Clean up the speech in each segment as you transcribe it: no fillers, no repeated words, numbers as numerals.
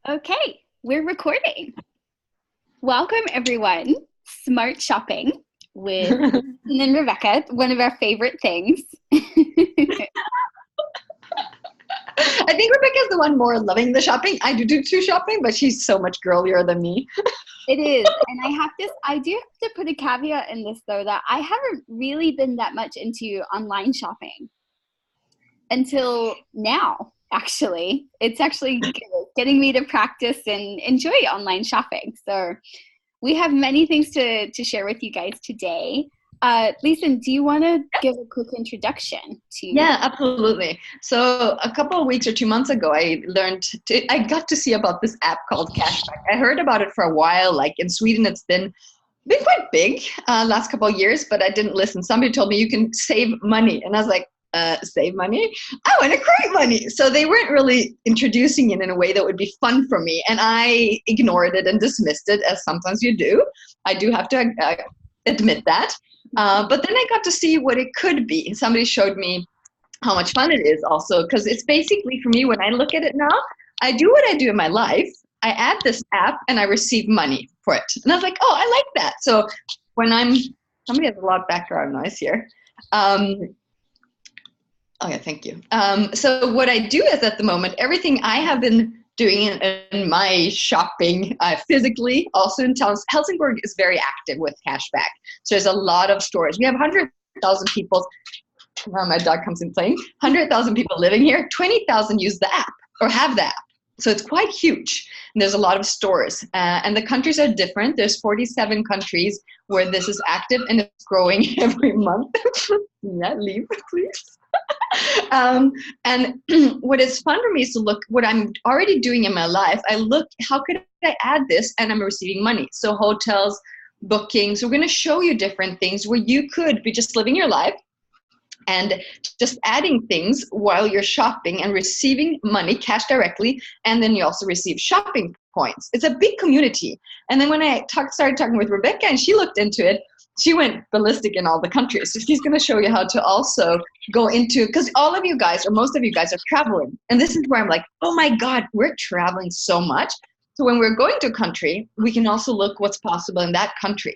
Okay, we're recording. Welcome, everyone. Smart shopping with Lisen and Rebecca, one of our favorite things. I think Rebecca's the one more loving the shopping. I do shopping, but she's so much girlier than me. It is, and I do have to put a caveat in this though, that I haven't really been that much into online shopping until now. Actually, it's actually getting me to practice and enjoy online shopping. So we have many things to share with you guys today. Lisen, do you want to give a quick introduction to? Yeah, absolutely. So a couple of weeks or 2 months ago, I got to see about this app called Cashback. I heard about it for a while. Like in Sweden, it's been quite big last couple of years, but I didn't listen. Somebody told me you can save money, and I was like, save money? I want to create money. So they weren't really introducing it in a way that would be fun for me, and I ignored it and dismissed it, as sometimes you do. I do have to admit that. But then I got to see what it could be. Somebody showed me how much fun it is also, because it's basically, for me, when I look at it now, I do what I do in my life. I add this app and I receive money for it. And I was like, oh, I like that. So when somebody has a lot of background noise here. Okay, thank you. So what I do is, at the moment, everything I have been doing in my shopping physically, also in towns. Helsingborg is very active with cashback. So there's a lot of stores. We have 100,000 people. My dog comes in playing. 100,000 people living here. 20,000 use the app or have the app. So it's quite huge. And there's a lot of stores. And the countries are different. There's 47 countries where this is active, and it's growing every month. Yeah, leave, please. And what is fun for me is to look what I'm already doing in my life. I look, how could I add this? And I'm receiving money. So hotels, bookings, we're going to show you different things where you could be just living your life and just adding things while you're shopping and receiving money, cash directly, and then you also receive shopping points. It's a big community. And then when I started talking with Rebecca and she looked into it, she went ballistic in all the countries. So she's going to show you how to also go into, because all of you guys, or most of you guys, are traveling. And this is where I'm like, oh my God, we're traveling so much. So when we're going to a country, we can also look what's possible in that country.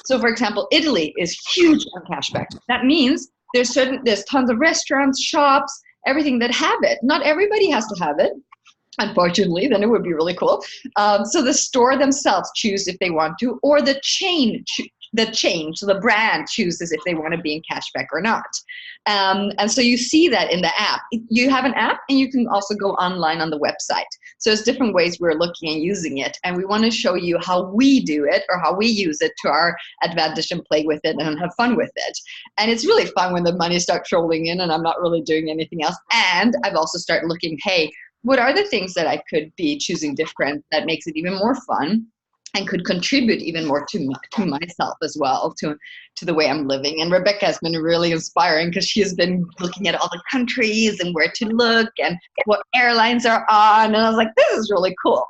So for example, Italy is huge on cashback. That means there's tons of restaurants, shops, everything that have it. Not everybody has to have it, unfortunately, then it would be really cool. So the store themselves choose if they want to, or the chain, so the brand chooses if they want to be in cashback or not. And so you see that in the app. You have an app, and you can also go online on the website. So there's different ways we're looking and using it. And we want to show you how we do it, or how we use it to our advantage, and play with it and have fun with it. And it's really fun when the money starts rolling in and I'm not really doing anything else. And I've also started looking, hey, what are the things that I could be choosing different that makes it even more fun and could contribute even more to myself as well, to the way I'm living. And Rebecca has been really inspiring, because she has been looking at all the countries and where to look and what airlines are on. And I was like, this is really cool.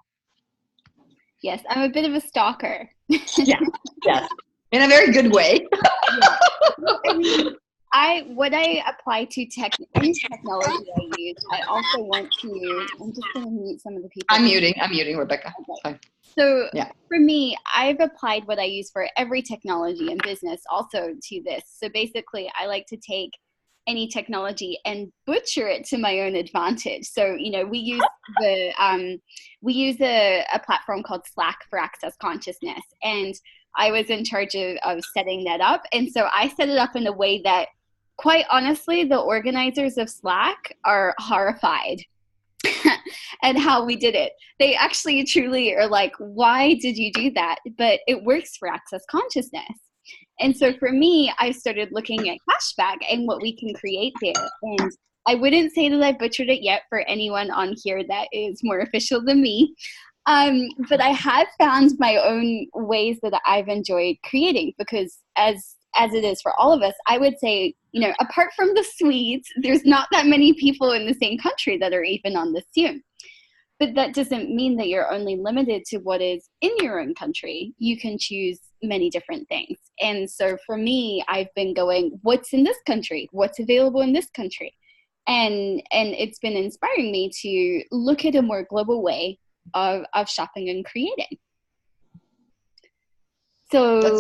Yes, I'm a bit of a stalker. Yeah, yes, in a very good way. Yeah. I mean, what I apply to any technology I use, I also want to. I'm just going to mute some of the people. I'm muting Rebecca. Okay. So yeah. For me, I've applied what I use for every technology in business also to this. So basically, I like to take any technology and butcher it to my own advantage. So, we use a platform called Slack for Access Consciousness, and I was in charge of setting that up. And so I set it up in a way that, quite honestly, the organizers of Slack are horrified at how we did it. They actually truly are like, why did you do that? But it works for Access Consciousness. And so for me, I started looking at cashback and what we can create there. And I wouldn't say that I butchered it yet for anyone on here that is more official than me. But I have found my own ways that I've enjoyed creating, because as it is for all of us, I would say, apart from the Swedes, there's not that many people in the same country that are even on this Zoom. But that doesn't mean that you're only limited to what is in your own country. You can choose many different things. And so for me, I've been going, what's in this country? What's available in this country? And it's been inspiring me to look at a more global way of shopping and creating. So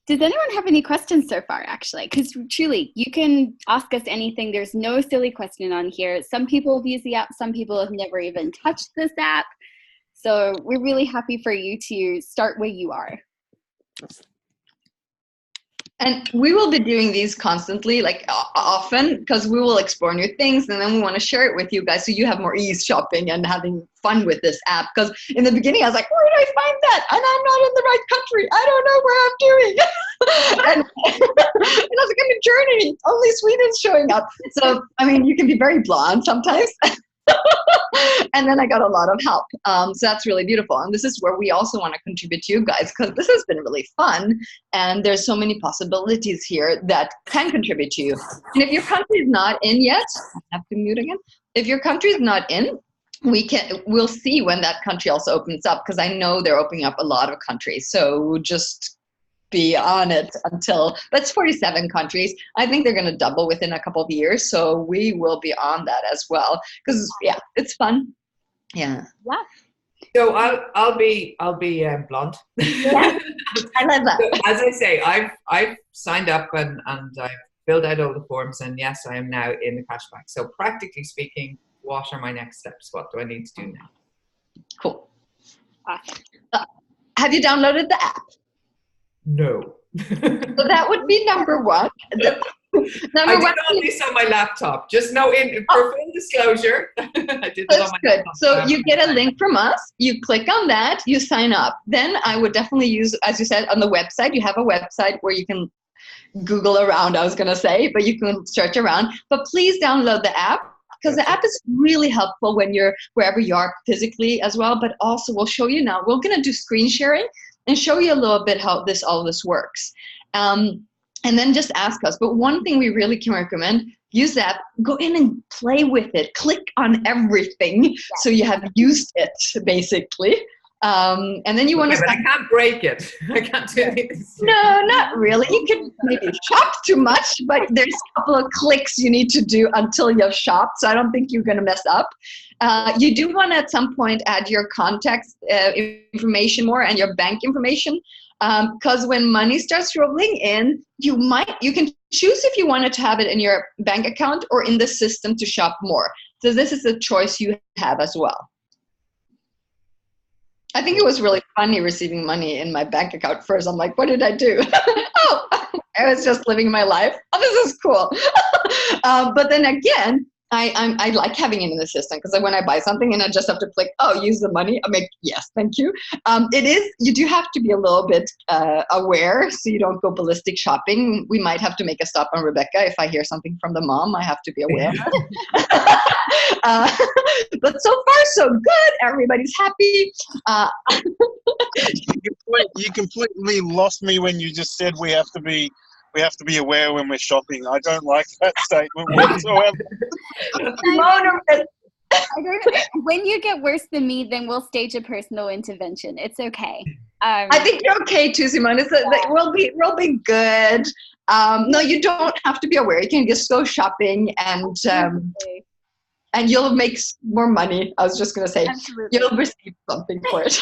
does anyone have any questions so far, actually? Because truly, you can ask us anything. There's no silly question on here. Some people have used the app. Some people have never even touched this app. So we're really happy for you to start where you are. And we will be doing these constantly, like often, because we will explore new things, and then we want to share it with you guys so you have more ease shopping and having fun with this app. Because in the beginning, I was like, where do I find that? And I'm not in the right country. I don't know where I'm doing. and I was like, I'm in Germany. Only Sweden's showing up. So, I mean, you can be very blonde sometimes. And then I got a lot of help. So that's really beautiful. And this is where we also want to contribute to you guys, because this has been really fun. And there's so many possibilities here that can contribute to you. And if your country is not in yet, I have to mute again. If your country is not in, we'll see when that country also opens up, because I know they're opening up a lot of countries. So just be on it until, that's 47 countries. I think they're going to double within a couple of years. So we will be on that as well, because yeah, it's fun. Yeah. So I'll be blunt. Yeah, I love that. So, as I say, I've signed up and I've filled out all the forms, and yes, I am now in the cashback. So practically speaking, what are my next steps? What do I need to do now? Cool. Have you downloaded the app? No. So that would be number one. I did all this on my laptop. Just for full disclosure. I did That's good. So you get a link from us. You click on that. You sign up. Then I would definitely use, as you said, on the website. You have a website where you can Google around, I was going to say, but you can search around. But please download the app, because the app is really helpful when you're wherever you are physically as well. But also we'll show you now. We're going to do screen sharing and show you a little bit how all this works. And then just ask us. But one thing we really can recommend, use the app, go in and play with it. Click on everything so you have used it, basically. And then you want to. But I can't break it. I can't do anything. No, not really. You could maybe shop too much, but there's a couple of clicks you need to do until you've shopped. So I don't think you're going to mess up. You do want to at some point add your contact information more and your bank information. Because when money starts rolling in, you can choose if you wanted to have it in your bank account or in the system to shop more. So this is a choice you have as well. I think it was really funny receiving money in my bank account first. I'm like, what did I do? Oh, I was just living my life. Oh, this is cool. But then again, I like having it in the system, because when I buy something and I just have to click, oh, use the money, I'm like, yes, thank you. You do have to be a little bit aware so you don't go ballistic shopping. We might have to make a stop on Rebecca. If I hear something from the mom, I have to be aware. But so far, so good. Everybody's happy. You completely lost me when you just said we have to be aware when we're shopping. I don't like that statement whatsoever. When you get worse than me, then we'll stage a personal intervention. It's okay. I think you're okay too, Simone. We'll be good. No, you don't have to be aware. You can just go shopping and you'll make more money. I was just going to say, absolutely. You'll receive something for it.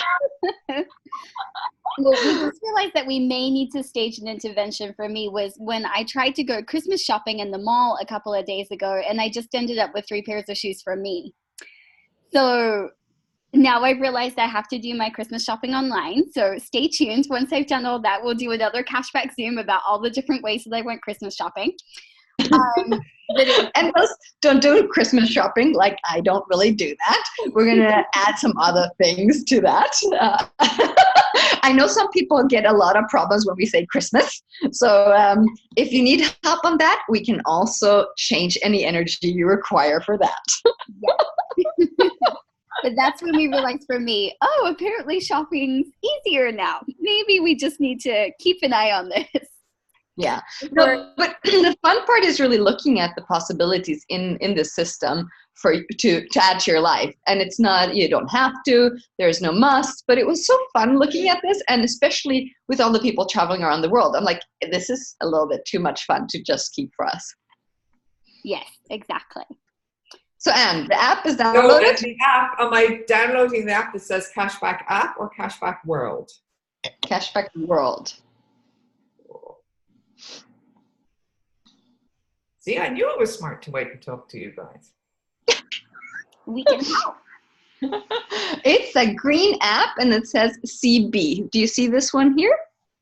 Well, we just realized that we may need to stage an intervention. For me was when I tried to go Christmas shopping in the mall a couple of days ago, and I just ended up with 3 pairs of shoes for me. So now I've realized I have to do my Christmas shopping online. So stay tuned. Once I've done all that, we'll do another cashback Zoom about all the different ways that I went Christmas shopping. And don't do Christmas shopping. Like, I don't really do that. We're going to add some other things to that. I know some people get a lot of problems when we say Christmas. So if you need help on that, we can also change any energy you require for that. Yeah. But that's when we realized for me, oh, apparently shopping's easier now. Maybe we just need to keep an eye on this. Yeah, no, but the fun part is really looking at the possibilities in this system for to add to your life. And it's not, you don't have to, there's no must, but it was so fun looking at this, and especially with all the people traveling around the world. I'm like, this is a little bit too much fun to just keep for us. Yes, exactly. So Anne, the app is So downloaded? the app, am I downloading the app that says Cashback app or Cashback World? Cashback World. See, I knew it was smart to wait and talk to you guys. We can help. It's a green app and it says CB. Do you see this one here?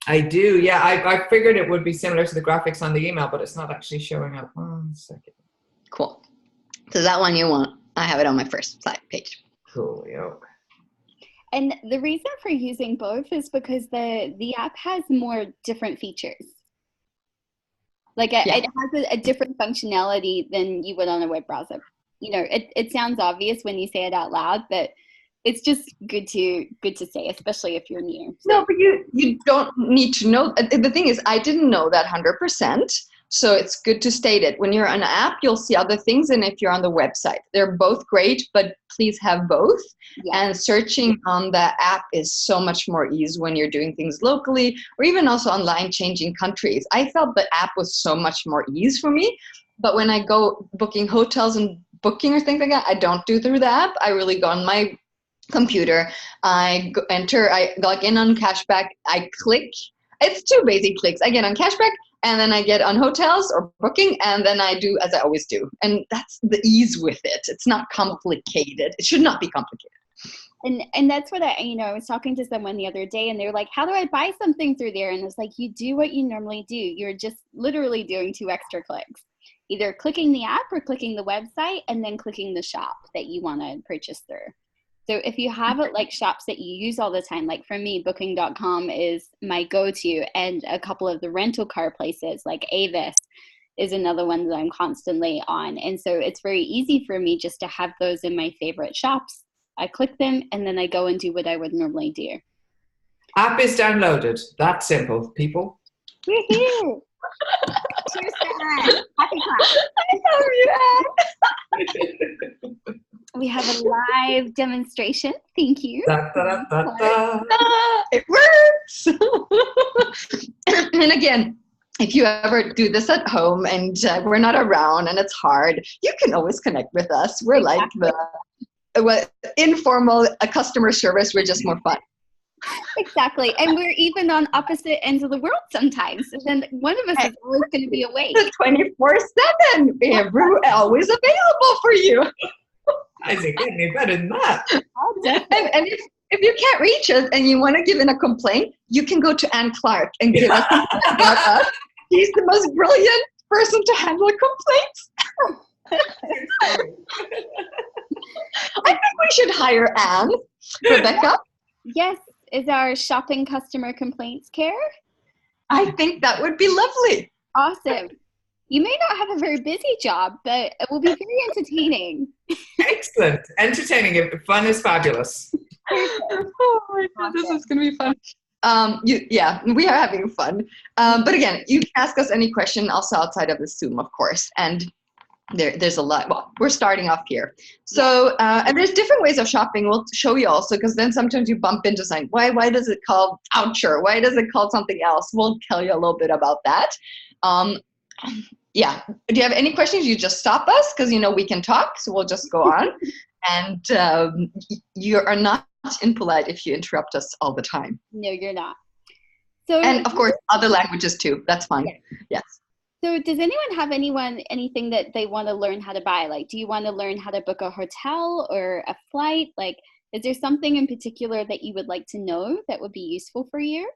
I do, yeah. I figured it would be similar to the graphics on the email, but it's not actually showing up. 1 second. Cool. So that one you want. I have it on my first slide page. Cool, yo. And the reason for using both is because the app has more different features. Like it has a different functionality than you would on a web browser. You know, it sounds obvious when you say it out loud, but it's just good to say, especially if you're new. So. No, but you don't need to know. The thing is, I didn't know that 100%. So it's good to state it. When you're on an app, you'll see other things. And if you're on the website, they're both great, but please have both. Yeah. And searching on the app is so much more ease when you're doing things locally or even also online changing countries. I felt the app was so much more ease for me. But when I go booking hotels and booking or things like that, I don't do through the app. I really go on my computer. I log in on Cashback. I click. It's 2 basic clicks. I get on Cashback. And then I get on hotels or booking, and then I do as I always do. And that's the ease with it. It's not complicated. It should not be complicated. And that's what I was talking to someone the other day, and they were like, how do I buy something through there? And it's like, you do what you normally do. You're just literally doing 2 extra clicks. Either clicking the app or clicking the website and then clicking the shop that you want to purchase through. So if you have it like shops that you use all the time, like for me, booking.com is my go-to, and a couple of the rental car places like Avis is another one that I'm constantly on. And so it's very easy for me just to have those in my favorite shops. I click them and then I go and do what I would normally do. App is downloaded. That's simple, people. We're here. Cheers to that. Happy class. I love you, Anne. We have a live demonstration. Thank you. Da, da, da, da, da. It works. And again, if you ever do this at home and we're not around and it's hard, you can always connect with us. We're exactly. Like the informal customer service. We're just more fun. Exactly. And we're even on opposite ends of the world sometimes. And then one of us is always going to be awake. 24/7. We're always available for you. Isaac, get me better than that. And if you can't reach us and you want to give in a complaint, you can go to Anne Clark and give us a complaint about us. She's the most brilliant person to handle complaints. I think we should hire Anne. Rebecca? Yes, is our shopping customer complaints care? I think that would be lovely. Awesome. You may not have a very busy job, but it will be very entertaining. Excellent. Entertaining. Fun is fabulous. Oh my God, this is going to be fun. We are having fun. But again, you can ask us any question also outside of the Zoom, of course. And there's a lot. Well, we're starting off here. So, and there's different ways of shopping. We'll show you also, because then sometimes you bump into something. Why does it call voucher? Why does it call something else? We'll tell you a little bit about that. Yeah. Do you have any questions? You just stop us because, we can talk. So we'll just go on. And you are not impolite if you interrupt us all the time. No, you're not. So, and of course, other languages too. That's fine. Yes. So does anyone have anything that they want to learn how to buy? Like, do you want to learn how to book a hotel or a flight? Like, is there something in particular that you would like to know that would be useful for you?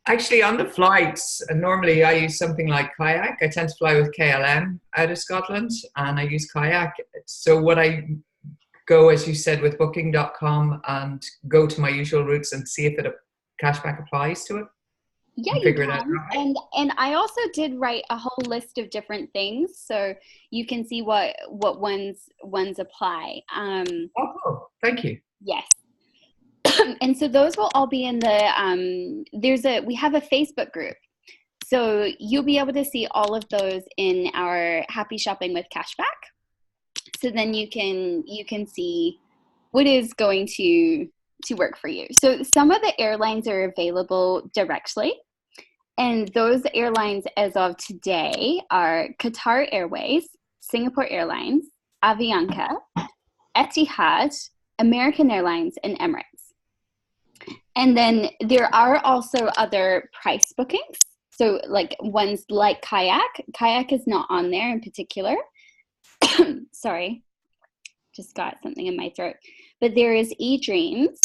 Actually, on the flights, normally I use something like Kayak. I tend to fly with KLM out of Scotland, and I use Kayak. So what I go, as you said, with booking.com and go to my usual routes and see if cashback applies to it. Yeah, you can. And I also did write a whole list of different things, so you can see what ones apply. Oh, thank you. Yes. And so those will all be in the, we have a Facebook group. So you'll be able to see all of those in our Happy Shopping with Cashback. So then you can see what is going to work for you. So some of the airlines are available directly. And those airlines as of today are Qatar Airways, Singapore Airlines, Avianca, Etihad, American Airlines, and Emirates. And then there are also other price bookings. So like ones like Kayak. Kayak is not on there in particular. Sorry, just got something in my throat. But there is eDreams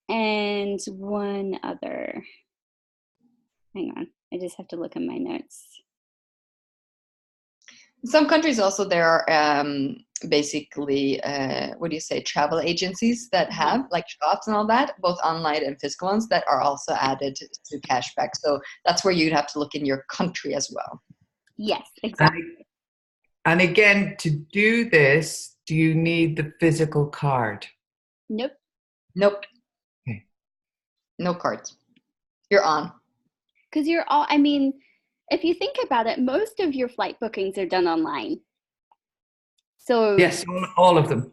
and one other. Hang on, I just have to look in my notes. In some countries also there are basically, what do you say, travel agencies that have like shops and all that, both online and physical ones that are also added to cashback. So that's where you'd have to look in your country as well. Yes, exactly. And again, to do this, do you need the physical card? Nope. Nope. Okay. No cards. You're on. Because you're all, I mean, if you think about it, most of your flight bookings are done online. So yes, all of them.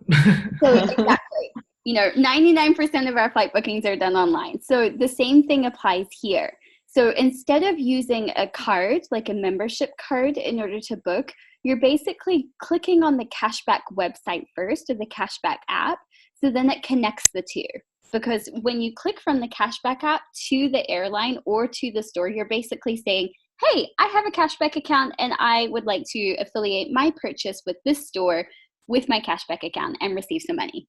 So exactly, 99% of our flight bookings are done online. So the same thing applies here. So instead of using a card, like a membership card in order to book, you're basically clicking on the cashback website first, or the cashback app. So then it connects the two. Because when you click from the cashback app to the airline or to the store, you're basically saying, hey, I have a cashback account and I would like to affiliate my purchase with this store with my cashback account and receive some money.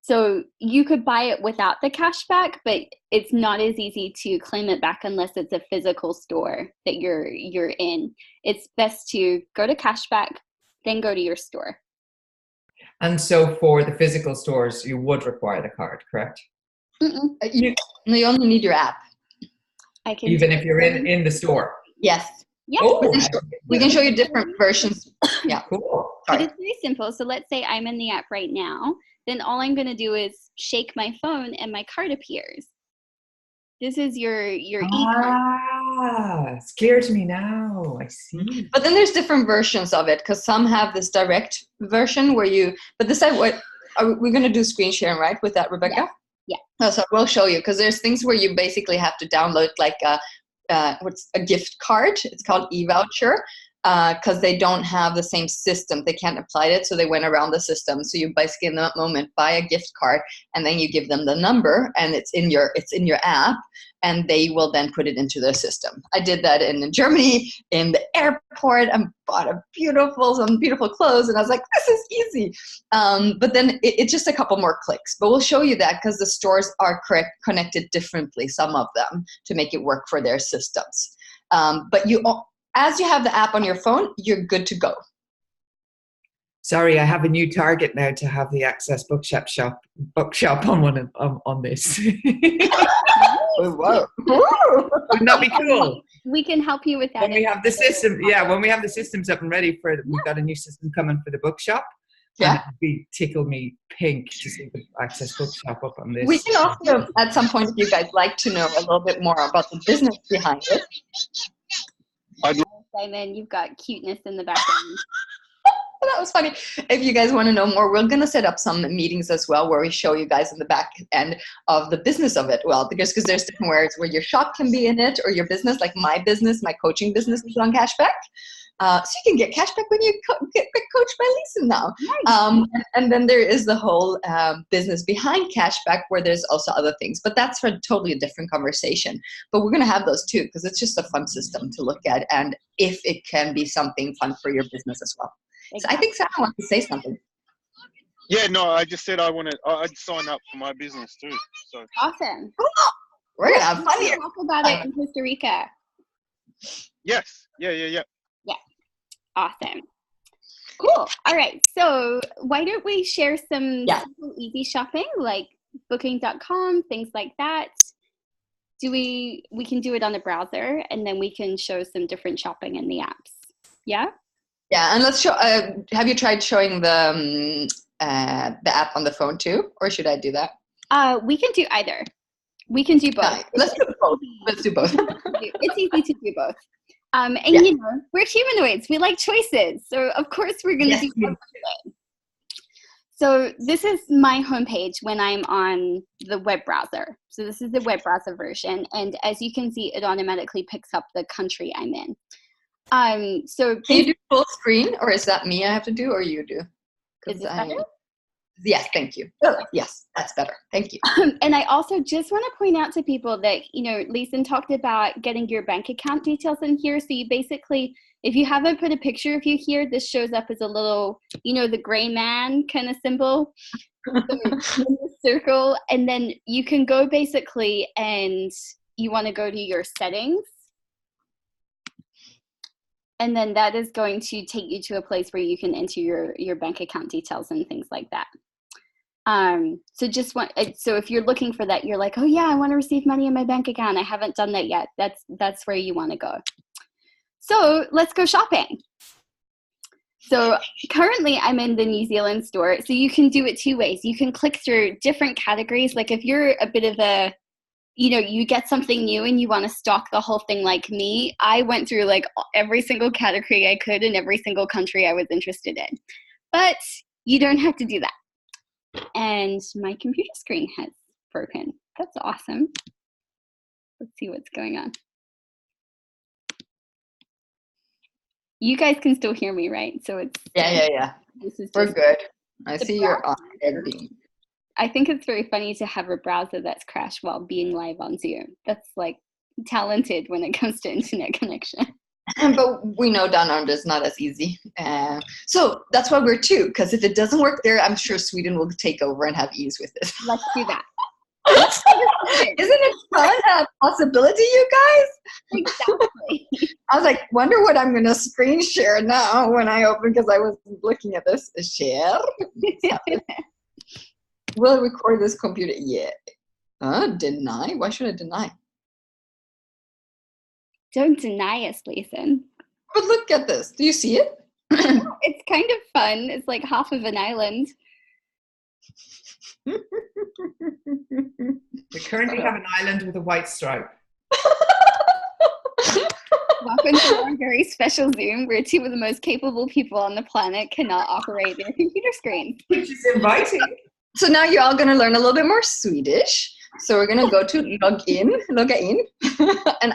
So you could buy it without the cashback, but it's not as easy to claim it back unless it's a physical store that you're in. It's best to go to cashback, then go to your store. And so for the physical stores, you would require the card, correct? You only need your app. Even if you're in the store? Yes. Yeah. Oh, we can show you different versions. Yeah. Cool. But it's very simple. So let's say I'm in the app right now. Then all I'm going to do is shake my phone and my card appears. This is your e-card. It's clear to me now. I see. But then there's different versions of it, because some have this direct version where but this time, what are we going to do? Screen sharing, right? With that, Rebecca? Yeah. Oh, so we'll show you, because there's things where you basically have to download like what's a gift card. It's called e-voucher. Because they don't have the same system. They can't apply it, so they went around the system. So you basically in that moment buy a gift card, and then you give them the number, and it's in your app, and they will then put it into their system. I did that in Germany in the airport and bought some beautiful clothes, and I was like, this is easy. But then it's just a couple more clicks. But we'll show you that because the stores are connected differently, some of them, to make it work for their systems. But as you have the app on your phone, you're good to go. Sorry, I have a new target now to have the Access bookshop on this. Whoa. Wouldn't that be cool? We can help you with that. When we have the system, when we have the systems up and ready we've got a new system coming for the bookshop. Yeah. And it would be tickle me pink to see the Access bookshop up on this. We can also, at some point, if you guys like to know a little bit more about the business behind it. Simon, you've got cuteness in the background. That was funny. If you guys want to know more, we're going to set up some meetings as well where we show you guys in the back end of the business of it. Well, because there's different ways where your shop can be in it, or your business, like my business, my coaching business is on cashback. So you can get cashback when you get coached by Lisen now. Nice. And then there is the whole business behind cashback, where there's also other things. But that's for totally a different conversation. But we're going to have those too, because it's just a fun system to look at, and if it can be something fun for your business as well. Exactly. So I think Sarah wants to say something. Yeah, no, I just said I'd sign up for my business too. So awesome. We're going to have fun here. Talk about it in Costa Rica. Yes. Yeah. Yeah. Awesome. Cool. All right. So why don't we share some simple, easy shopping, like booking.com, things like that. We can do it on the browser, and then we can show some different shopping in the apps. Yeah? Yeah, and let's show. Have you tried showing the app on the phone too, or should I do that? We can do either. We can do both. Let's do both. Let's do both. It's easy to do both. And we're humanoids. We like choices, so of course we're going to do both. So this is my homepage when I'm on the web browser. So this is the web browser version. And as you can see, it automatically picks up the country I'm in. So can you do full screen, or is that me I have to do, or you do? Is this better? Yes, thank you. Yes, that's better. Thank you. And I also just want to point out to people that, you know, Lisen talked about getting your bank account details in here. So you basically, if you haven't put a picture of you here, this shows up as a little, you know, the gray man kind of symbol, the circle. And then you can go basically, and you want to go to your settings. And then that is going to take you to a place where you can enter your bank account details and things like that. So if you're looking for that, you're like, oh yeah, I want to receive money in my bank account. I haven't done that yet. That's where you want to go. So let's go shopping. So currently I'm in the New Zealand store. So you can do it two ways. You can click through different categories. Like if you're a bit of a, you know, you get something new and you want to stock the whole thing like me, I went through like every single category I could in every single country I was interested in. But you don't have to do that. And my computer screen has broken. That's awesome. Let's see what's going on. You guys can still hear me, right? So it's yeah. This is we're good. I see you're on editing. I think it's very funny to have a browser that's crashed while being live on Zoom. That's like talented when it comes to internet connection. But we know down under is not as easy. So that's why we're two, because if it doesn't work there, I'm sure Sweden will take over and have ease with it. Let's do that. Isn't it fun? A possibility, you guys? Exactly. I was like, wonder what I'm going to screen share now when I open, because I was looking at this. Share? Will record this computer? Yeah. Deny? Why should I deny? Don't deny us, Lisen. But look at this. Do you see it? It's kind of fun. It's like half of an island. We currently have an island with a white stripe. Welcome to our very special Zoom, where two of the most capable people on the planet cannot operate their computer screens. Which is inviting. So now you're all going to learn a little bit more Swedish. So we're going to go to logga in. And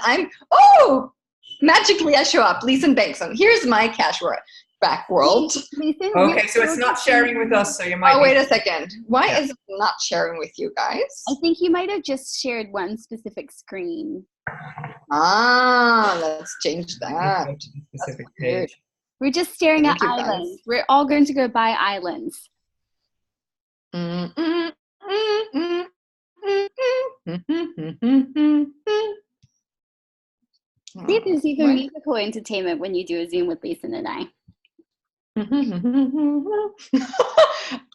magically I show up, Lisen Bengtsson. Here's my cashback world. Lisen, okay, so it's not sharing with us, so you might. Oh, wait a second. Why is it not sharing with you guys? I think you might have just shared one specific screen. Let's change that. Go to the specific page. We're just staring at Thank you, islands. guys. We're all going to go buy islands. See, there's even musical entertainment when you do a Zoom with Lisen and I.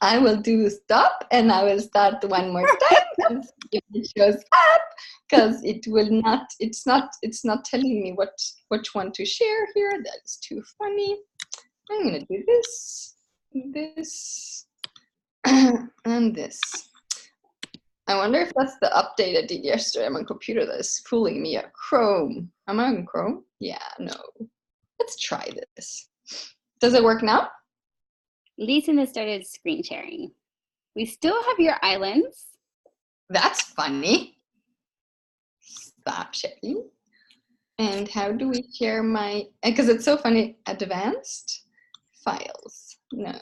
I will do stop, and I will start one more time and see if it shows up, because it will not. It's not telling me which one to share here. That is too funny. I'm gonna do this, and this. I wonder if that's the update I did yesterday on my computer that is fooling me. Chrome. Am I on Chrome? Yeah, no. Let's try this. Does it work now? Lisen has started screen sharing. We still have your islands. That's funny. Stop sharing. And how do we share my, because it's so funny, advanced files. No.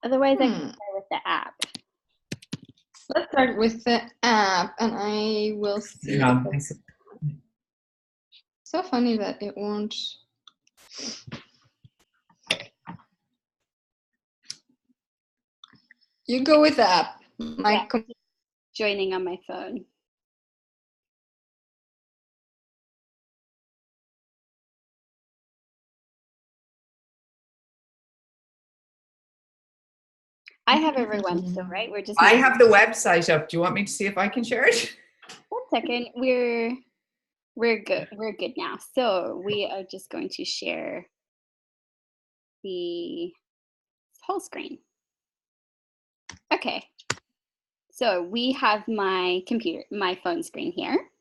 Otherwise, I can start with the app. Let's start with the app, and I will see. Yeah. So funny that it won't. You go with the app. Joining on my phone. I have everyone still, right? We're just. I have the website up. Do you want me to see if I can share it? 1 second. We're good. We're good now. So we are just going to share the whole screen. Okay. So we have my phone screen here.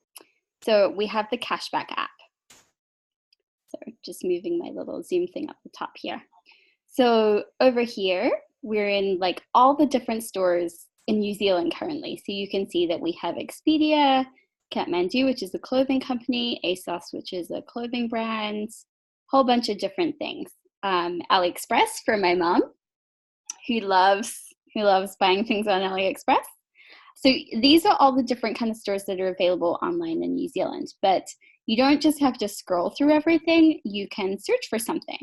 So we have the cashback app. So just moving my little Zoom thing up the top here. So over here, we're in like all the different stores in New Zealand currently. So you can see that we have Expedia, Kathmandu, which is a clothing company, ASOS, which is a clothing brand, whole bunch of different things. AliExpress for my mom, who loves buying things on AliExpress. So these are all the different kind of stores that are available online in New Zealand. But you don't just have to scroll through everything. You can search for something.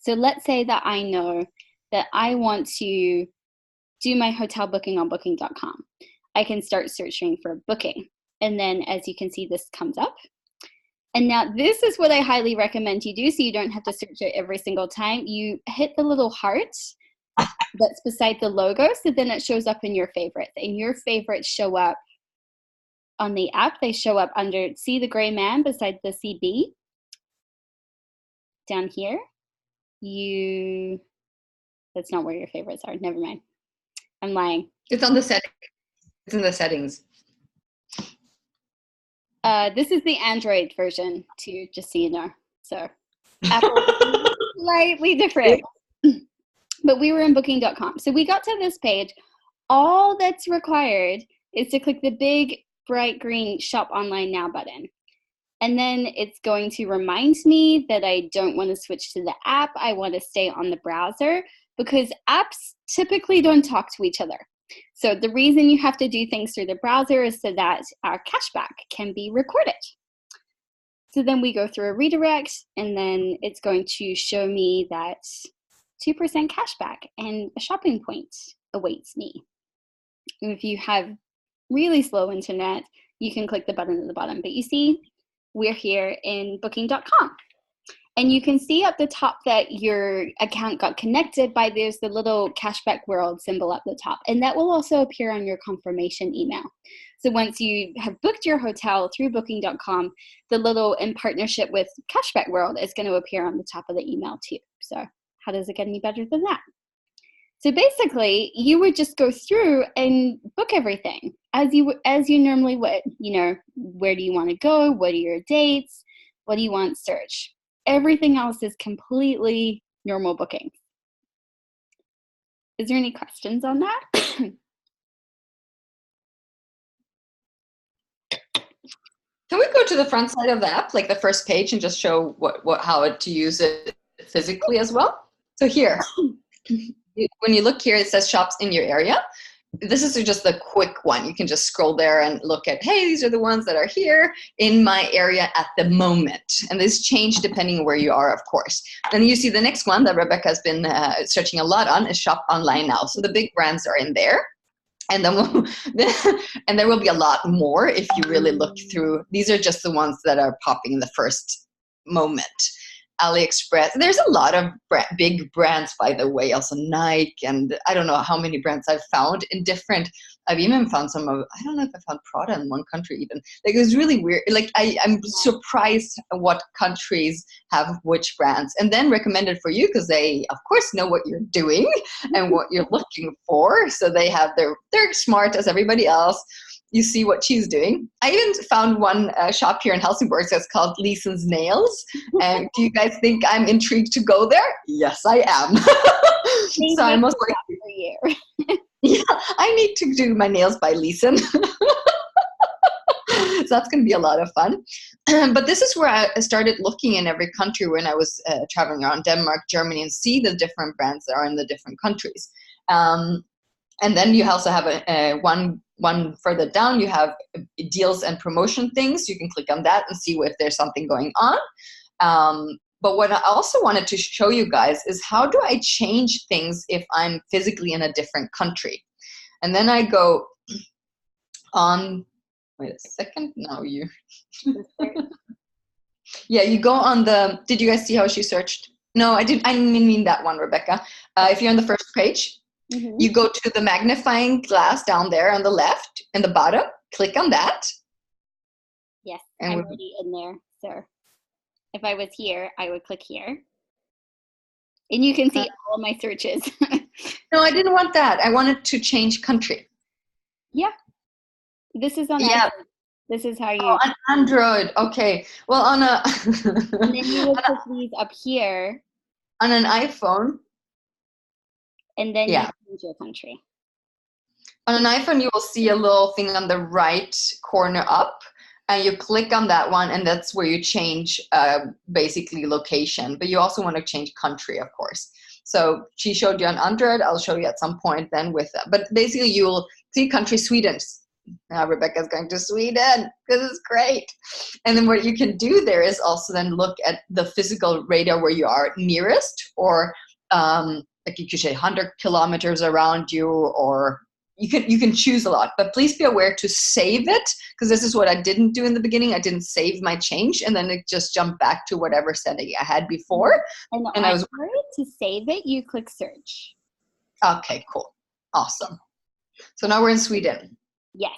So let's say that I know that I want to do my hotel booking on booking.com. I can start searching for booking. And then as you can see, this comes up. And now this is what I highly recommend you do so you don't have to search it every single time. You hit the little heart that's beside the logo, so then it shows up in your favorites. And your favorites show up on the app. They show up under, see the gray man beside the CB? Down here. That's not where your favorites are. Never mind. I'm lying. It's on the setting. It's in the settings. This is the Android version too, just so you know. So Apple is slightly different. But we were in booking.com. So we got to this page. All that's required is to click the big bright green shop online now button. And then it's going to remind me that I don't want to switch to the app. I want to stay on the browser because apps typically don't talk to each other. So the reason you have to do things through the browser is so that our cashback can be recorded. So then we go through a redirect, and then it's going to show me that 2% cashback and a shopping point awaits me. And if you have really slow internet, you can click the button at the bottom. But you see, we're here in booking.com. And you can see at the top that your account got connected by there's the little cashback world symbol at the top. And that will also appear on your confirmation email. So once you have booked your hotel through booking.com, the little in partnership with Cashback World is going to appear on the top of the email too. So how does it get any better than that? So basically, you would just go through and book everything as you normally would. You know, where do you want to go? What are your dates? What do you want search? Everything else is completely normal booking. Is there any questions on that? Can we go to the front side of the app, like the first page, and just show how to use it physically as well? So here, when you look here, it says shops in your area. This is just a quick one. You can just scroll there and look at, hey, these are the ones that are here in my area at the moment. And this change depending on where you are, of course. Then you see the next one that Rebecca has been searching a lot on is shop online now. So the big brands are in there. And then and there will be a lot more if you really look through. These are just the ones that are popping in the first moment. AliExpress. There's a lot of big brands, by the way, also Nike, and I don't know how many brands I've found in different. I've even found some of, I don't know if I found Prada in one country even. Like, it was really weird. Like, I'm surprised what countries have which brands, and then recommended for you because they, of course, know what you're doing and what you're looking for. So they have they're smart as everybody else. You see what she's doing. I even found one shop here in Helsingborg that's called Lisen's Nails. And do you guys think I'm intrigued to go there? Yes, I am. So I most likely. Yeah, I need to do my nails by Lisen. So that's going to be a lot of fun. But this is where I started looking in every country when I was traveling around Denmark, Germany, and see the different brands that are in the different countries. And then you also have one further down, you have deals and promotion things. You can click on that and see if there's something going on. But what I also wanted to show you guys is how do I change things if I'm physically in a different country? And then I go on, wait a second, no, you. Yeah, you go on did you guys see how she searched? No, I didn't mean that one, Rebecca. If you're on the first page, mm-hmm. You go to the magnifying glass down there on the left in the bottom, click on that. Yes, and I'm already in there, sir. If I was here, I would click here. And you can see all my searches. No, I didn't want that. I wanted to change country. Yeah. This is on Android. This is how you... Oh, on Android. Okay. Well, on a... And then you will put these up here. On an iPhone, and then Yeah. you choose your country. On an iPhone, you will see a little thing on the right corner up, and you click on that one, and that's where you change basically location. But you also want to change country, of course. So she showed you on Android. I'll show you at some point then with that. But basically, you will see country Sweden. Now Rebecca's going to Sweden. This is great. And then what you can do there is also then look at the physical radar where you are nearest, or like you could say 100 kilometers around you, or you can choose a lot, but please be aware to save it, because this is what I didn't do in the beginning. I didn't save my change, and then it just jumped back to whatever setting I had before. And I was to save it, you click search. Okay, cool. Awesome. So now we're in Sweden. Yes.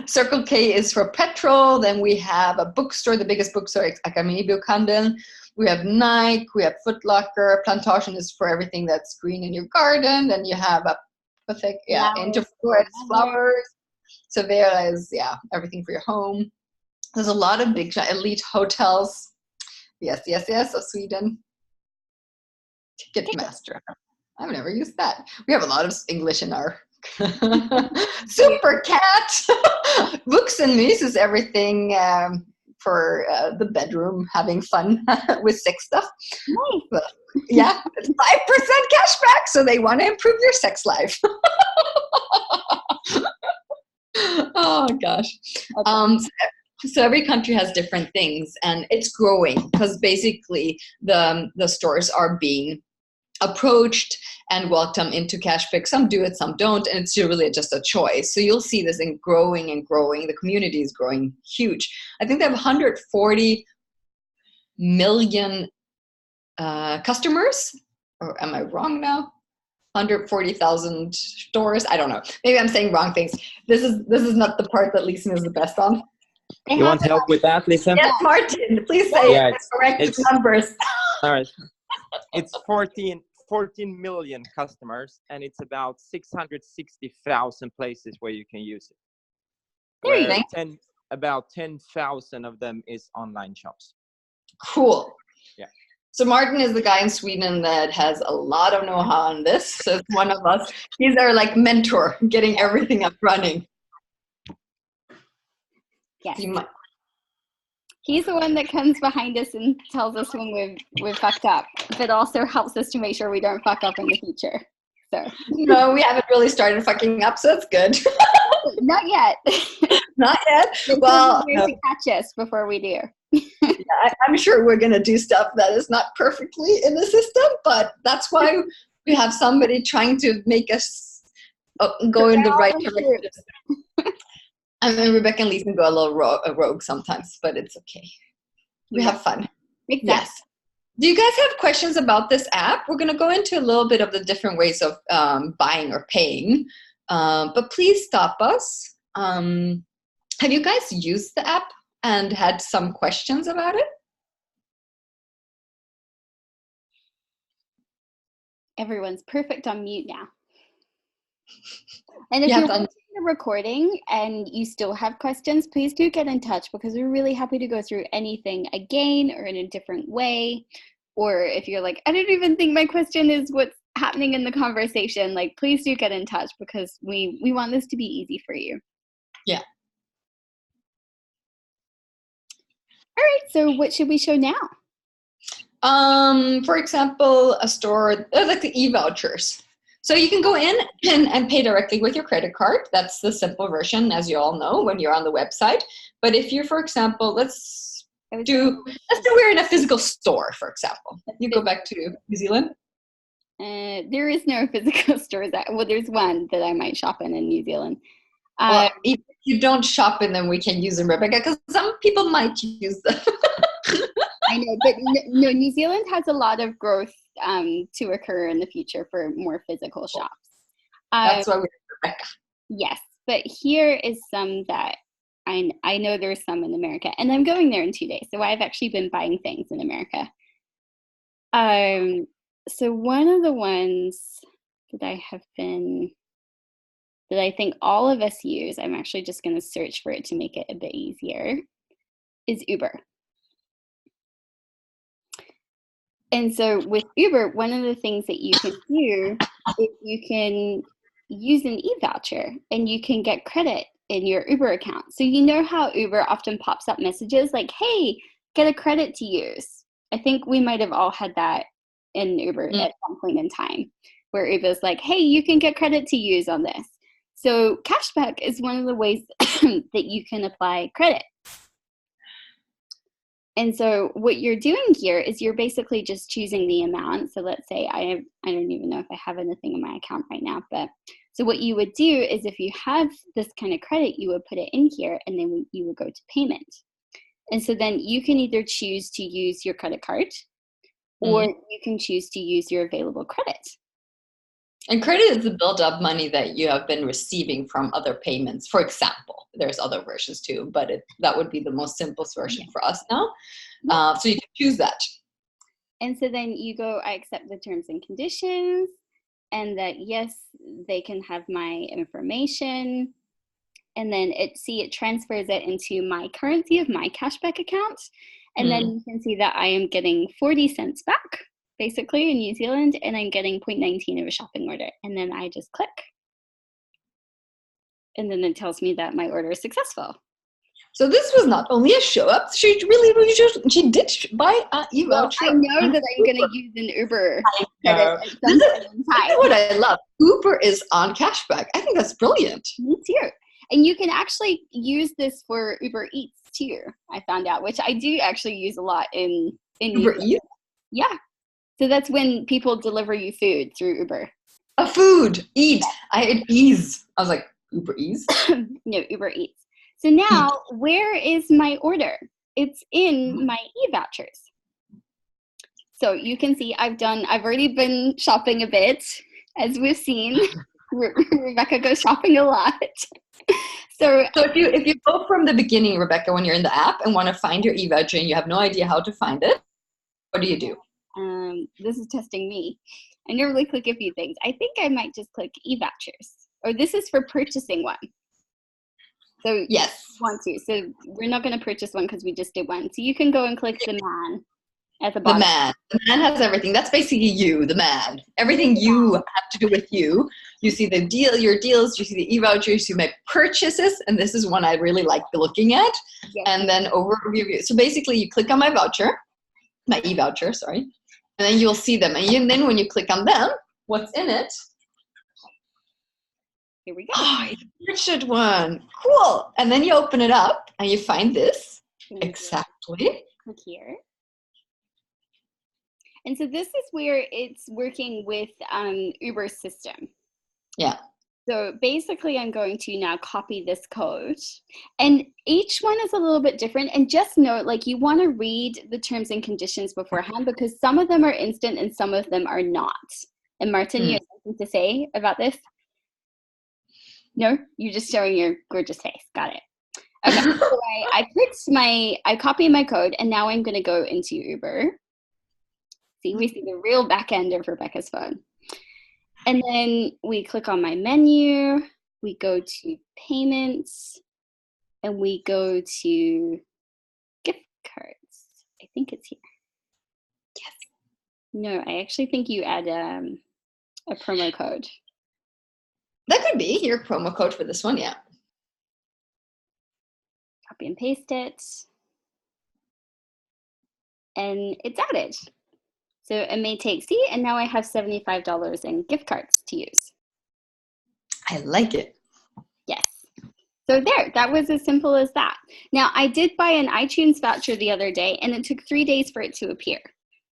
Circle K is for petrol. Then we have a bookstore, the biggest bookstore, Akademibokhandeln. We have Nike, we have Foot Locker. Plantation is for everything that's green in your garden. Then you have a Interforest, flowers. Severa is, everything for your home. There's a lot of big elite hotels. Yes, of Sweden. Ticketmaster. I've never used that. We have a lot of English in our Super Cat. Books and Moose is everything for the bedroom, having fun with sex stuff. Nice. But, yeah, it's 5% cashback, so they want to improve your sex life. Oh gosh. Okay. So every country has different things, and it's growing because basically the stores are being approached and welcome into cashback. Some do it, some don't, and it's really just a choice. So you'll see this in growing and growing. The community is growing huge. I think they have 140 million customers, or am I wrong now? 140,000 stores. I don't know. Maybe I'm saying wrong things. This is not the part that Lisen is the best on. You want help with that, Lisen? Yes, Martin. Please say the correct numbers. All right. It's 14 million customers, and it's about 660,000 places where you can use it. There you go. About 10,000 of them is online shops. Cool. Yeah. So Martin is the guy in Sweden that has a lot of know-how on this. So it's one of us. He's our mentor, getting everything up running. Yes. He's the one that comes behind us and tells us when we've fucked up, but also helps us to make sure we don't fuck up in the future. So no, we haven't really started fucking up, so that's good. Not yet. Not yet. Well, to catch us before we do. I'm sure we're going to do stuff that is not perfectly in the system, but that's why we have somebody trying to make us go in the right direction. I mean, Rebecca and Lisen go a little rogue sometimes, but it's okay. We have fun. Exactly. Yes. Do you guys have questions about this app? We're going to go into a little bit of the different ways of buying or paying, but please stop us. Have you guys used the app and had some questions about it? Everyone's perfect on mute now. And if you're watching the recording and you still have questions, please do get in touch, because we're really happy to go through anything again or in a different way. Or if you're like, I don't even think my question is what's happening in the conversation, please do get in touch, because we want this to be easy for you. Yeah. All right, so what should we show now? For example, a store like the e-vouchers. So you can go in and pay directly with your credit card. That's the simple version, as you all know, when you're on the website. But if you're, for example, let's do we're in a physical store, for example. You go back to New Zealand. There is no physical store. There's one that I might shop in New Zealand. Well, if you don't shop in them, we can use them, Rebecca, because some people might use them. I know, but no, New Zealand has a lot of growth to occur in the future for more physical shops. That's why we're Rebecca. Yes, but here is some that I know there's some in America, and I'm going there in 2 days, so I've actually been buying things in America. So one of the ones that I think all of us use, I'm actually just going to search for it to make it a bit easier, is Uber. And so with Uber, one of the things that you can do is you can use an e-voucher and you can get credit in your Uber account. So you know how Uber often pops up messages like, hey, get a credit to use. I think we might have all had that in Uber at some point in time, where Uber's like, hey, you can get credit to use on this. So cashback is one of the ways that you can apply credit. And so what you're doing here is you're basically just choosing the amount. So let's say I don't even know if I have anything in my account right now, but so what you would do is if you have this kind of credit, you would put it in here and then you would go to payment. And so then you can either choose to use your credit card or you can choose to use your available credit. And credit is the built-up money that you have been receiving from other payments. For example, there's other versions too, but that would be the most simplest version for us now. So you can choose that. And so then you go, I accept the terms and conditions, and that yes, they can have my information. And then it transfers it into my currency of my cashback account. And then you can see that I am getting 40 cents back, basically, in New Zealand, and I'm getting 0.19 of a shopping order. And then I just click. And then it tells me that my order is successful. So this was not only a show up, she did buy an e-voucher. Well, I know that I'm going to use an Uber credit at some This point in time. is what I love. Uber is on cashback. I think that's brilliant. Me too. And you can actually use this for Uber Eats too, I found out, which I do actually use a lot in Uber Eats? Yeah. So that's when people deliver you food through Uber. A food, eat. I had ease. I was like, Uber Eats? No, Uber Eats. So now, where is my order? It's in my e-vouchers. So you can see I've already been shopping a bit, as we've seen. Rebecca goes shopping a lot. So if you go from the beginning, Rebecca, when you're in the app and want to find your e-voucher and you have no idea how to find it, what do you do? This is testing me. I normally click a few things. I think I might just click e-vouchers. Or this is for purchasing one. So yes, want to. So we're not going to purchase one because we just did one. So you can go and click the man at the bottom. The man has everything. That's basically you, the man. Everything you have to do with you. You see the deal, your deals, you see the e-vouchers, you see my purchases, and this is one I really like looking at. Yes. And then overview. So basically you click on my e-voucher, sorry, and then you'll see them. And then when you click on them, what's in it? Here we go. Oh, it's a purchased one. Cool. And then you open it up and you find this. Exactly. Click here. And so this is where it's working with Uber's system. Yeah. So basically I'm going to now copy this code, and each one is a little bit different. And just note, like, you want to read the terms and conditions beforehand because some of them are instant and some of them are not. And Martin, you have something to say about this? No, you're just showing your gorgeous face. Got it. Okay, so I copied my code, and now I'm going to go into Uber. We see the real back end of Rebecca's phone. And then we click on my menu, we go to payments, and we go to gift cards. I think it's here. Yes. No, I actually think you add a promo code. That could be your promo code for this one, yeah. Copy and paste it. And it's added. So it may take, and now I have $75 in gift cards to use. I like it. Yes. So there, that was as simple as that. Now, I did buy an iTunes voucher the other day, and it took 3 days for it to appear.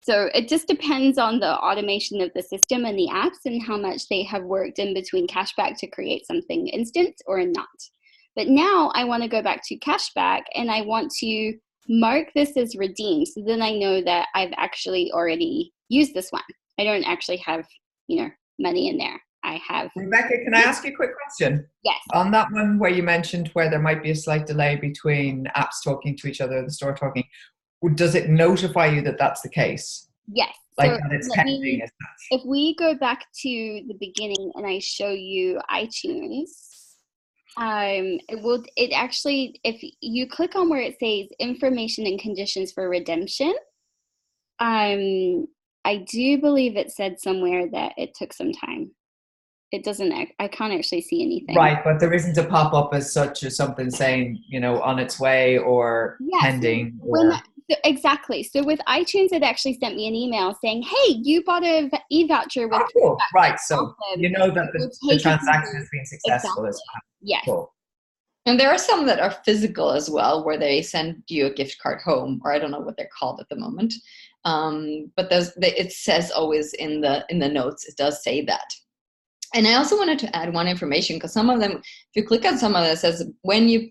So it just depends on the automation of the system and the apps and how much they have worked in between cashback to create something instant or not. But now I want to go back to cashback, and I want to mark this as redeemed, so then I know that I've actually already used this one. I don't actually have, money in there. I have. Rebecca, can I ask you a quick question? Yes. On that one where you mentioned where there might be a slight delay between apps talking to each other, the store talking, does it notify you that that's the case? Yes. Like so that it's pending as such? If we go back to the beginning and I show you iTunes, it actually, if you click on where it says information and conditions for redemption, I do believe it said somewhere that it took some time. It doesn't, I can't actually see anything. Right, but there isn't a pop-up as such as something saying, on its way or pending. Exactly. So with iTunes, it actually sent me an email saying, hey, you bought a e-voucher with cool. Right, so you know that the transaction has been successful as well. Yes. Cool. And there are some that are physical as well, where they send you a gift card home, or I don't know what they're called at the moment. But it says always in the notes, it does say that. And I also wanted to add one information, because some of them, if you click on some of them, it says when you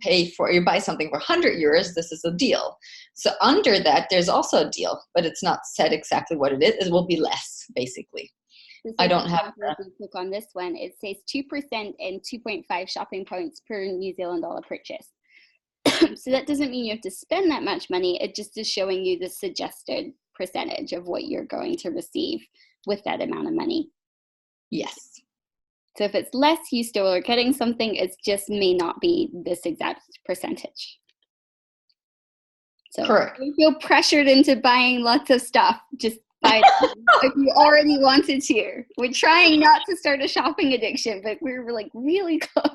buy something for 100 euros, this is a deal. So under that, there's also a deal, but it's not said exactly what it is. It will be less, basically. I don't have that. If you click on this one, it says 2% and 2.5 shopping points per New Zealand dollar purchase. So that doesn't mean you have to spend that much money. It just is showing you the suggested percentage of what you're going to receive with that amount of money. Yes. So if it's less, you still are getting something. It just may not be this exact percentage. So correct. Don't feel pressured into buying lots of stuff. Just buy it if you already wanted to. We're trying not to start a shopping addiction, but we're like really close.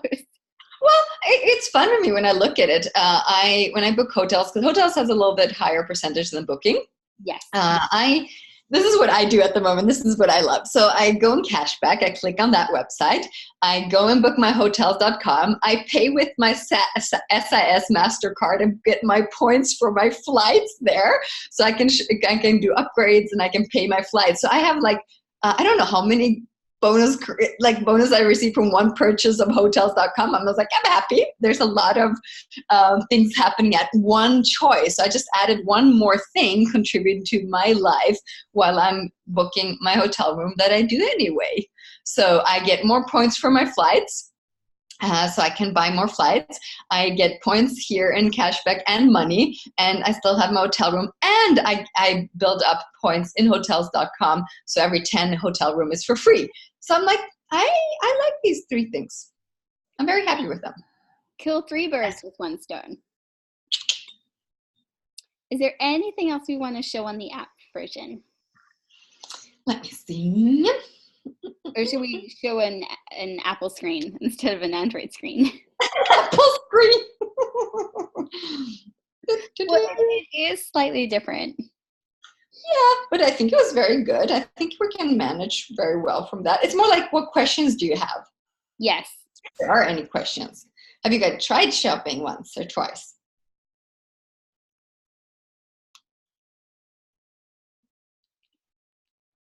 Well, it's fun for me when I look at it. When I book hotels, because hotels has a little bit higher percentage than booking. Yes. This is what I do at the moment. This is what I love. So I go in cashback. I click on that website. I go and book my hotels.com. I pay with my SIS MasterCard and get my points for my flights there. So I can do upgrades and I can pay my flights. So I have I don't know how many bonus I received from one purchase of hotels.com. I was like, I'm happy. There's a lot of things happening at one choice. So I just added one more thing contributing to my life while I'm booking my hotel room that I do anyway. So I get more points for my flights. So I can buy more flights. I get points here in cashback and money, and I still have my hotel room. And I build up points in hotels.com. So every 10 hotel room is for free. So I'm like, I like these three things. I'm very happy with them. Kill three birds with one stone. Is there anything else we want to show on the app version? Let me see. Or should we show an Apple screen instead of an Android screen? Apple screen. Well, it is slightly different. Yeah, but I think it was very good. I think we can manage very well from that. It's more like, what questions do you have? Yes. If there are any questions. Have you guys tried shopping once or twice?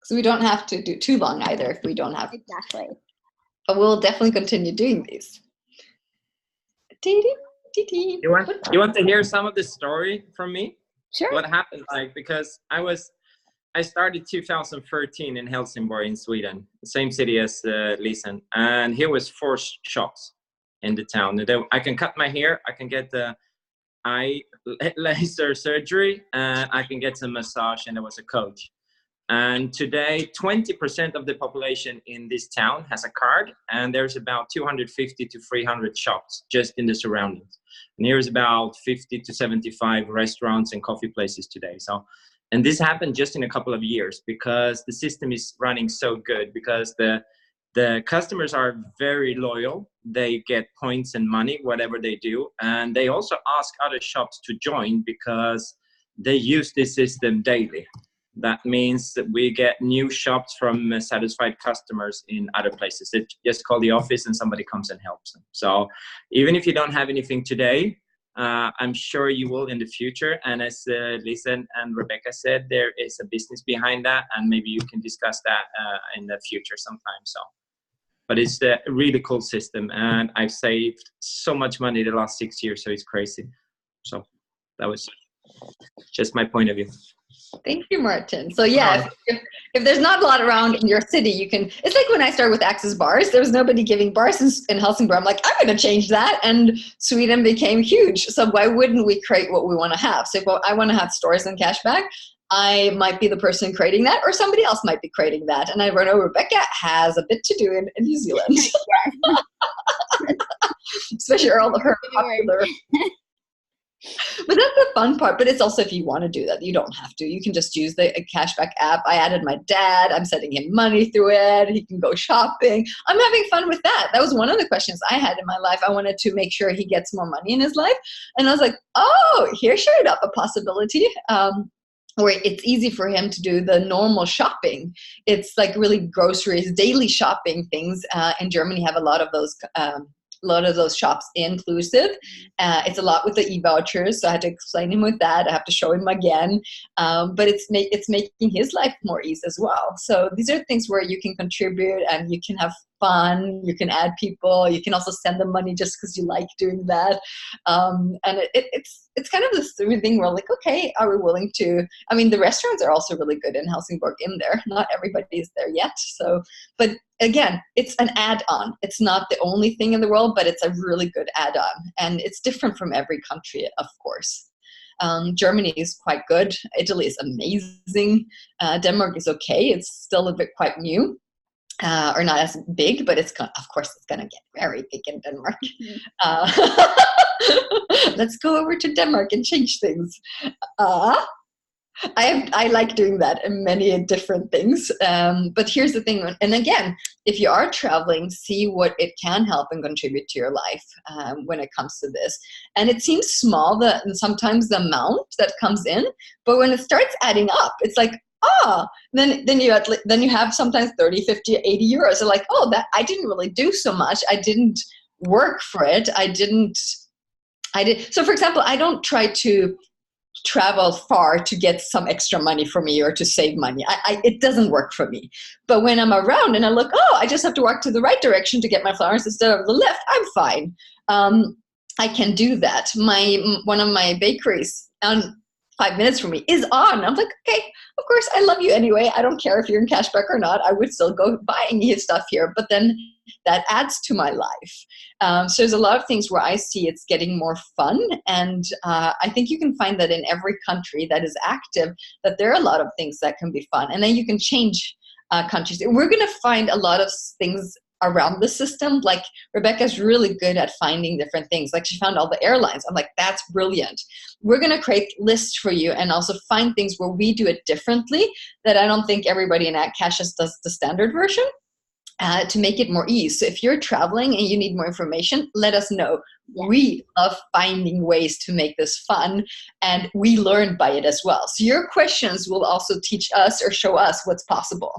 So we don't have to do too long either if we don't have. Exactly. But we'll definitely continue doing these. You want to hear some of the story from me? Sure. What happened? Because I started 2013 in Helsingborg in Sweden, the same city as Lisen, and here was 4 shops in the town. I can cut my hair, I can get the eye laser surgery, and I can get some massage, and there was a coach. And today, 20% of the population in this town has a card, and there's about 250 to 300 shops just in the surroundings. And here's about 50 to 75 restaurants and coffee places today. And this happened just in a couple of years because the system is running so good, because the customers are very loyal. They get points and money, whatever they do. And they also ask other shops to join because they use this system daily. That means that we get new shops from satisfied customers in other places. They just call the office and somebody comes and helps them. So even if you don't have anything today, I'm sure you will in the future. And as Lisen and Rebecca said, there is a business behind that, and maybe you can discuss that in the future sometime. But it's a really cool system, and I've saved so much money the last 6 years, so it's crazy. So that was just my point of view. Thank you, Martin. So yeah, if there's not a lot around in your city, you can, it's like when I started with Access Bars, there was nobody giving bars in Helsingborg. I'm like, I'm going to change that. And Sweden became huge. So why wouldn't we create what we want to have? So if I want to have stores and cashback, I might be the person creating that, or somebody else might be creating that. And I know Rebecca has a bit to do in New Zealand. Especially all of her popular But that's the fun part. But it's also, if you want to do that, you don't have to. You can just use the cashback app. I added my dad. I'm sending him money through it. He can go shopping. I'm having fun with that. That was one of the questions I had in my life. I wanted to make sure he gets more money in his life. And I was like, oh, here showed up a possibility. Where it's easy for him to do the normal shopping. It's like really groceries, daily shopping things. In Germany, have a lot of those shops inclusive. It's a lot with the e-vouchers, so I had to explain him with that. I have to show him again, but it's making his life more easy as well. So these are things where you can contribute and you can have fun. You can add people. You can also send them money just because you like doing that. And it's kind of this thing where like, okay, are we willing to? I mean, the restaurants are also really good in Helsingborg in there. Not everybody is there yet. So, but again, it's an add-on. It's not the only thing in the world, but it's a really good add-on. And it's different from every country, of course. Germany is quite good. Italy is amazing. Denmark is okay. It's still a bit quite new. Or not as big, but of course it's going to get very big in Denmark. Let's go over to Denmark and change things. I like doing that in many different things. But here's the thing. And again, if you are traveling, see what it can help and contribute to your life when it comes to this. And it seems small, sometimes the amount that comes in, but when it starts adding up, it's like, then you have sometimes 30, 50, 80 euros. So like, that I didn't really do so much. I didn't work for it. I did. So for example, I don't try to travel far to get some extra money for me or to save money. It doesn't work for me. But when I'm around and I look, I just have to walk to the right direction to get my flowers instead of the left, I'm fine. I can do that. One of my bakeries 5 minutes from me is on. I'm like, okay, of course, I love you anyway. I don't care if you're in cashback or not. I would still go buying his stuff here. But then that adds to my life. So there's a lot of things where I see it's getting more fun. And I think you can find that in every country that is active, that there are a lot of things that can be fun. And then you can change countries. We're going to find a lot of things around the system. Like Rebecca's really good at finding different things. Like she found all the airlines. I'm like, that's brilliant. We're going to create lists for you and also find things where we do it differently that I don't think everybody in AdCashus does the standard version. To make it more easy. So if you're traveling and you need more information, let us know. Yeah. We love finding ways to make this fun, and we learn by it as well. So your questions will also teach us or show us what's possible.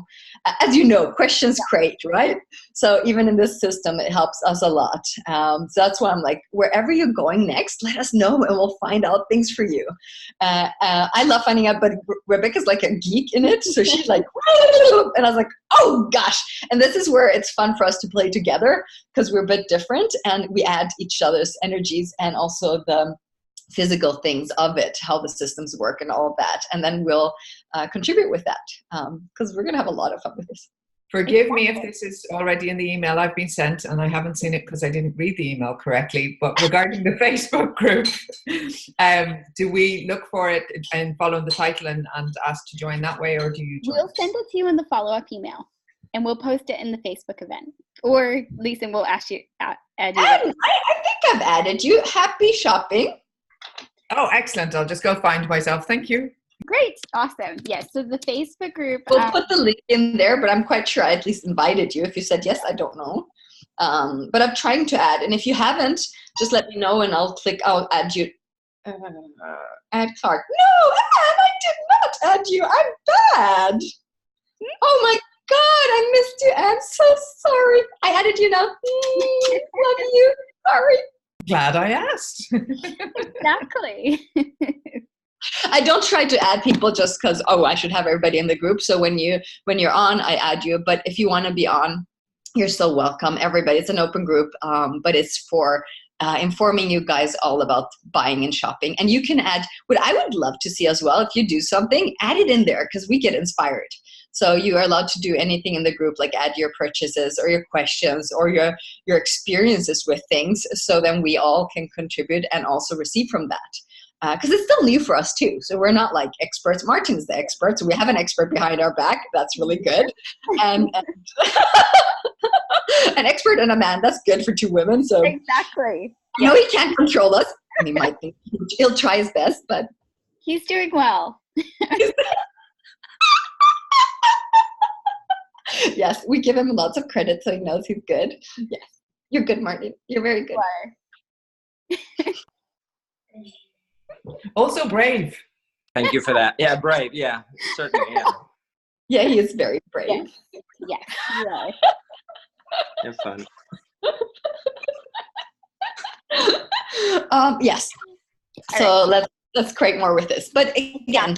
As you know, questions create, right? So even in this system, it helps us a lot. So that's why I'm like, wherever you're going next, let us know and we'll find out things for you. I love finding out, but Rebecca's like a geek in it. So she's like, and I was like, oh gosh. And this is where it's fun for us to play together because we're a bit different and we add each other's energies and also the physical things of it, how the systems work and all of that. And then we'll contribute with that because we're going to have a lot of fun with this. Forgive me if this is already in the email I've been sent and I haven't seen it because I didn't read the email correctly. But regarding the Facebook group, do we look for it and follow the title and ask to join that way, or do you join? We'll send it to you in the follow-up email and we'll post it in the Facebook event. Or Lisen will ask you, add you. I think I've added you. Happy shopping. Oh, excellent. I'll just go find myself. Thank you. Great. Awesome. Yes. So the Facebook group. We'll put the link in there, but I'm quite sure I at least invited you. If you said yes, I don't know. But I'm trying to add. And if you haven't, just let me know and I'll add you. Add Clark. No, Anne, I did not add you. I'm bad. Oh my God, I missed you. I'm so sorry. I added you now. Love you. Sorry. Glad I asked. Exactly. I don't try to add people just because, I should have everybody in the group. So when you're on, I add you. But if you want to be on, you're still welcome. Everybody, it's an open group, but it's for informing you guys all about buying and shopping. And you can add, what I would love to see as well, if you do something, add it in there because we get inspired. So you are allowed to do anything in the group, like add your purchases or your questions or your experiences with things. So then we all can contribute and also receive from that. Because it's still new for us too. So we're not like experts. Martin's the expert. So we have an expert behind our back. That's really good. And an expert and a man, that's good for two women. So exactly. I know he can't control us. And he might think he'll try his best, but he's doing well. yes, we give him lots of credit so he knows he's good. Yes, you're good, Martin. You're very good. Also brave. Thank you for that. Yeah, brave. Yeah, certainly. Yeah. Yeah, he is very brave. Yes, you are. They're fun. Yes. So let's create more with this. But again,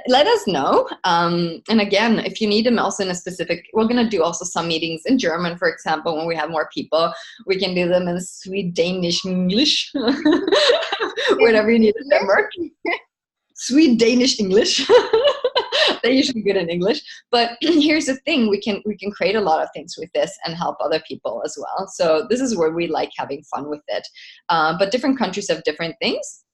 let us know. And again, if you need them also in a specific, we're going to do also some meetings in German, for example, when we have more people. We can do them in Swedish, Danish, English, whatever you need in Denmark. Swedish, Danish, English. They're usually good in English. But here's the thing, we can create a lot of things with this and help other people as well. So this is where we like having fun with it. But different countries have different things.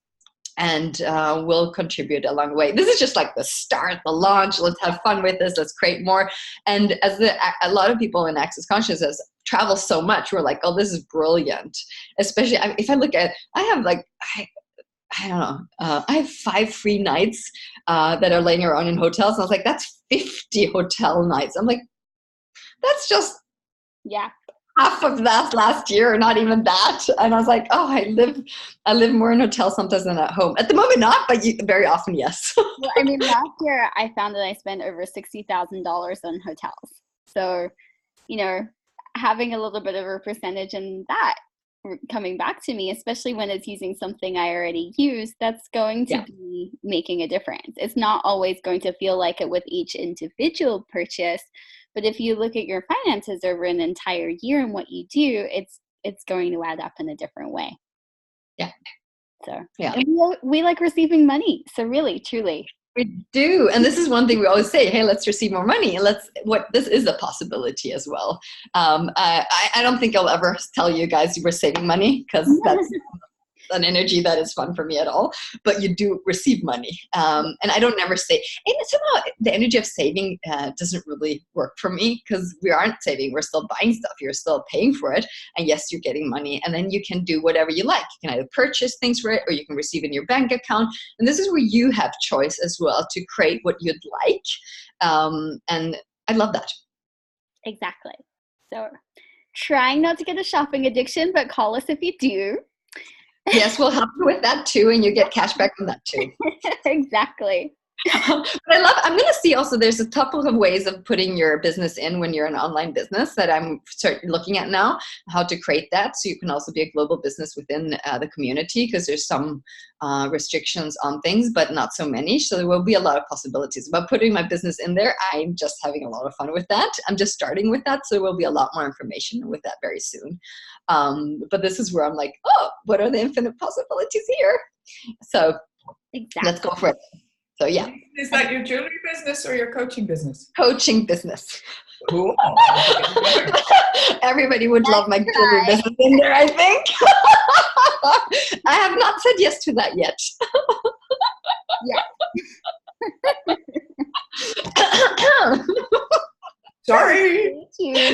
And we'll contribute along the way. This is just like the start, the launch. Let's have fun with this. Let's create more. And as a lot of people in Access Consciousness travel so much, we're like, oh, this is brilliant. Especially if I look at, I have like, I don't know, I have 5 free nights that are laying around in hotels. And I was like, that's 50 hotel nights. I'm like, that's just half of that last year, or not even that. And I was like, oh, I live more in hotels sometimes than at home. At the moment, not, but very often, yes. Well, I mean, last year I found that I spent over $60,000 on hotels. So, having a little bit of a percentage in that coming back to me, especially when it's using something I already use, that's going to be making a difference. It's not always going to feel like it with each individual purchase, but if you look at your finances over an entire year and what you do, it's going to add up in a different way. Yeah. So and we like receiving money. So really, truly. We do. And this is one thing we always say, hey, let's receive more money. And this is a possibility as well. I don't think I'll ever tell you guys you were saving money, because that's an energy that is fun for me at all, but you do receive money. And I don't never say, and somehow the energy of saving doesn't really work for me, because we aren't saving, we're still buying stuff, you're still paying for it, and yes, you're getting money, and then you can do whatever you like. You can either purchase things for it, or you can receive in your bank account, and this is where you have choice as well to create what you'd like. And I love that. Exactly. So trying not to get a shopping addiction, but call us if you do. Yes, we'll help you with that too, and you get cash back from that too. Exactly. But I'm going to see also, there's a couple of ways of putting your business in when you're an online business that I'm looking at now, how to create that. So you can also be a global business within the community, because there's some restrictions on things, but not so many. So there will be a lot of possibilities about putting my business in there. I'm just having a lot of fun with that. I'm just starting with that. So there will be a lot more information with that very soon. But this is where I'm like, oh, what are the infinite possibilities here? So let's go for it. So yeah. Is that your jewelry business or your coaching business? Coaching business. Cool. Everybody would love my jewelry business in there, I think. I have not said yes to that yet. Yeah. Sorry.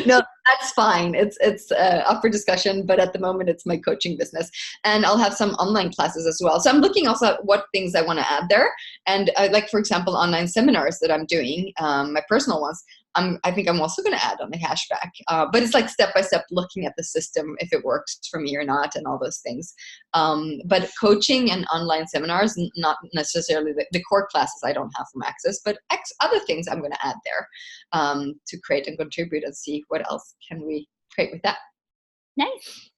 No, that's fine. It's up for discussion, but at the moment it's my coaching business, and I'll have some online classes as well. So I'm looking also at what things I want to add there, and like for example, online seminars that I'm doing, my personal ones. I think I'm also going to add on the cashback, but it's like step by step looking at the system, if it works for me or not, and all those things. But coaching and online seminars, not necessarily the core classes I don't have from Access, but other things I'm going to add there to create and contribute, and see what else can we create with that. Nice.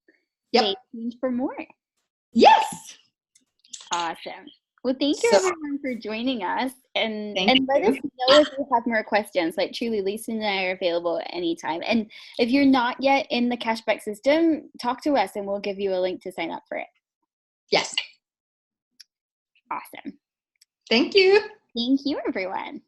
Yep. Stay tuned for more. Yes. Awesome. Well, thank you everyone for joining us, and let us know if you have more questions. Like truly, Lisen and I are available at any time. And if you're not yet in the cashback system, talk to us and we'll give you a link to sign up for it. Yes. Awesome. Thank you. Thank you, everyone.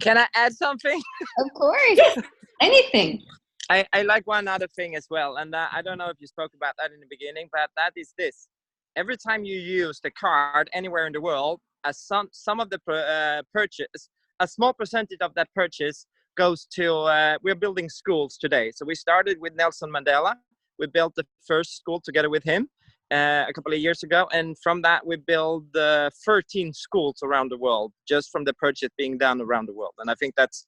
Can I add something? Of course. Yes. Anything. I like one other thing as well, and I don't know if you spoke about that in the beginning, but that is this. Every time you use the card anywhere in the world, some of the purchase, a small percentage of that purchase goes to, we're building schools today. So we started with Nelson Mandela. We built the first school together with him. a couple of years ago, and from that we built 13 schools around the world just from the purchase being done around the world. And I think that's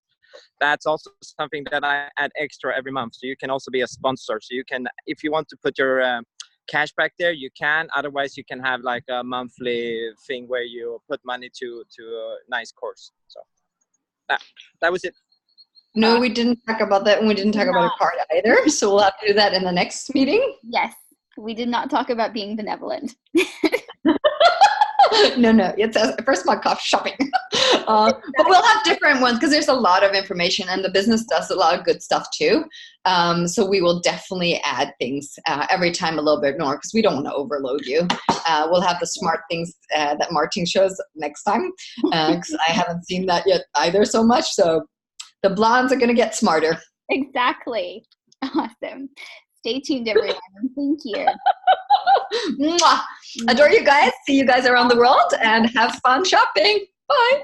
also something that I add extra every month. So you can also be a sponsor. So you can, if you want to put your cash back there, you can. Otherwise, you can have like a monthly thing where you put money to a nice course. So that was it. No, we didn't talk about that, and we didn't talk about a card either. So we'll have to do that in the next meeting. Yes, we did not talk about being benevolent. No, it's first month off shopping. But we'll have different ones because there's a lot of information, and the business does a lot of good stuff too. So we will definitely add things every time a little bit more because we don't want to overload you. We'll have the smart things that Martin shows next time because I haven't seen that yet either so much. So the blondes are going to get smarter. Exactly. Awesome. Stay tuned, everyone. Thank you. Mwah. Adore you guys. See you guys around the world and have fun shopping. Bye.